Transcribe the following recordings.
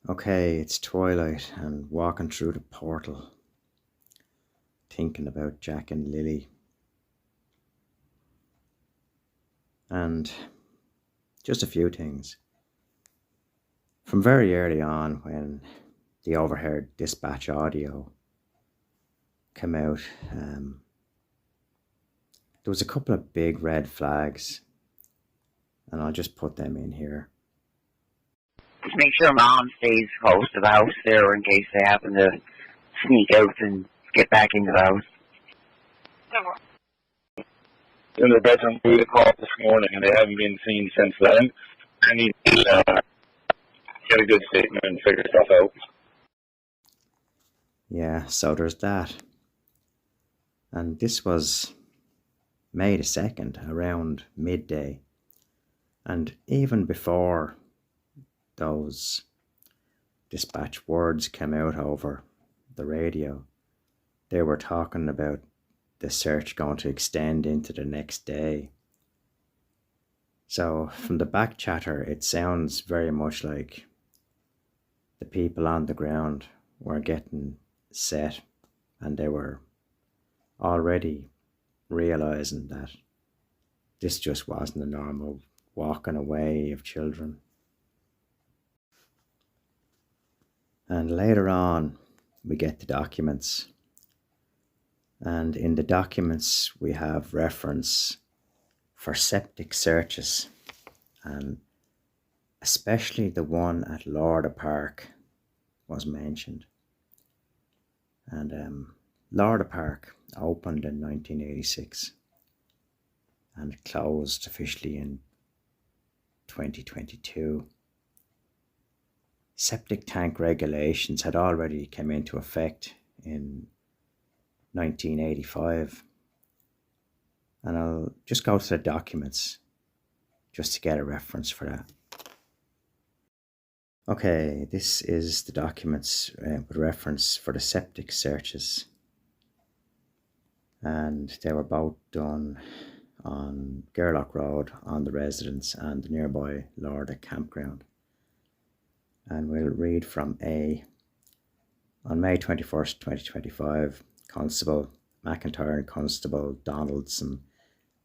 Okay, it's twilight and walking through the portal, thinking about Jack and Lily, and just a few things. From very early on, when the overheard dispatch audio came out, there was a couple of big red flags, and I'll just put them in here. Just make sure Mom stays close to the house there in case they happen to sneak out and get back into the house. In the bedroom, we had a call this morning, and they haven't been seen since then. I need to get a good statement and figure stuff out. Yeah, so there's that. And this was May the 2nd, around midday. And even before those dispatch words came out over the radio, they were talking about the search going to extend into the next day. So from the back chatter, it sounds very much like the people on the ground were getting set, and they were already realizing that this just wasn't a normal walking away of children. And later on, we get the documents. And in the documents, we have reference for septic searches, and especially the one at Lorda Park was mentioned. And Lorda Park opened in 1986 and closed officially in 2022. Septic tank regulations had already come into effect in 1985. And I'll just go to the documents just to get a reference for that. Okay, this is the documents with reference for the septic searches. And they were both done on Gerlock Road on the residence and the nearby Lorda campground. And we'll read from A. On May 21st, 2025, Constable McIntyre and Constable Donaldson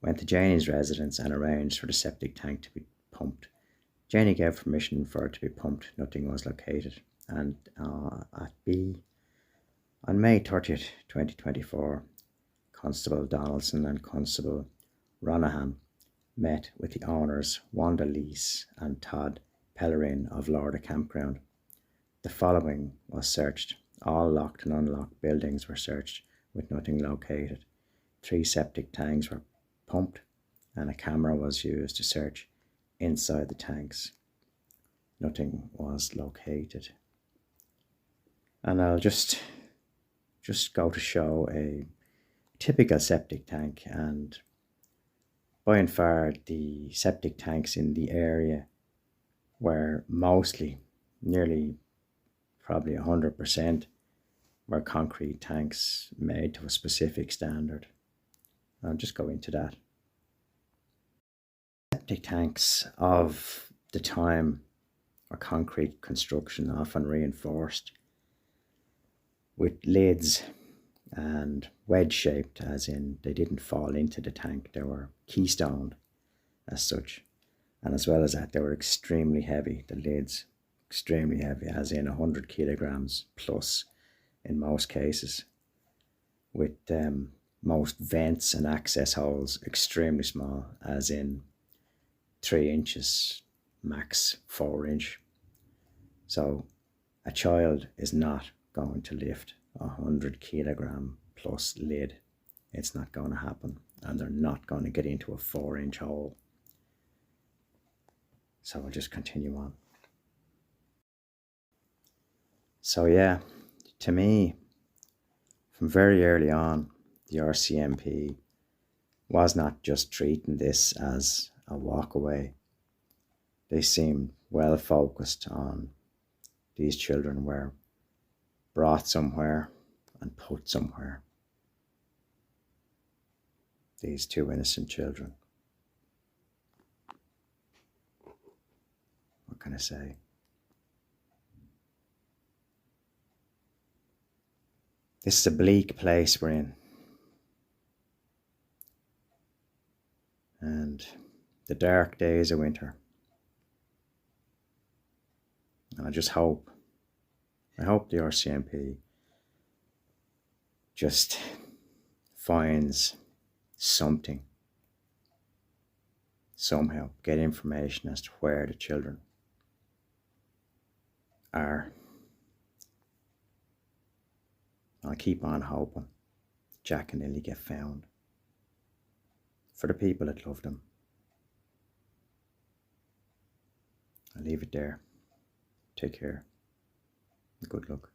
went to Janie's residence and arranged for the septic tank to be pumped. Janie gave permission for it to be pumped. Nothing was located. And at B, on May 30th, 2024, Constable Donaldson and Constable Ronahan met with the owners Wanda Lease and Todd Pellerin of Lorda Campground. The following was searched. All locked and unlocked buildings were searched with nothing located. 3 septic tanks were pumped and a camera was used to search inside the tanks. Nothing was located. And I'll just go to show a typical septic tank, and by and far the septic tanks in the area were mostly, nearly probably 100%, were concrete tanks made to a specific standard. I'll just go into that. Septic tanks of the time were concrete construction, often reinforced with lids and wedge shaped, as in they didn't fall into the tank. They were keystoned as such. And as well as that, they were extremely heavy, the lids, extremely heavy, as in 100 kilograms plus in most cases, with most vents and access holes extremely small, as in 3 inches, max 4 inch. So a child is not going to lift 100 kilogram plus lid. It's not going to happen, and they're not going to get into a 4 inch hole. So I'll just continue on. So yeah, to me, from very early on, the RCMP was not just treating this as a walk away. They seemed well focused on these children were brought somewhere and put somewhere. These 2 innocent children. What can I say? This is a bleak place we're in. And the dark days of winter. And I hope the RCMP just finds something, somehow, get information as to where the children are. I'll keep on hoping Jack and Lilly get found. For the people that love them. I'll leave it there. Take care. Good luck.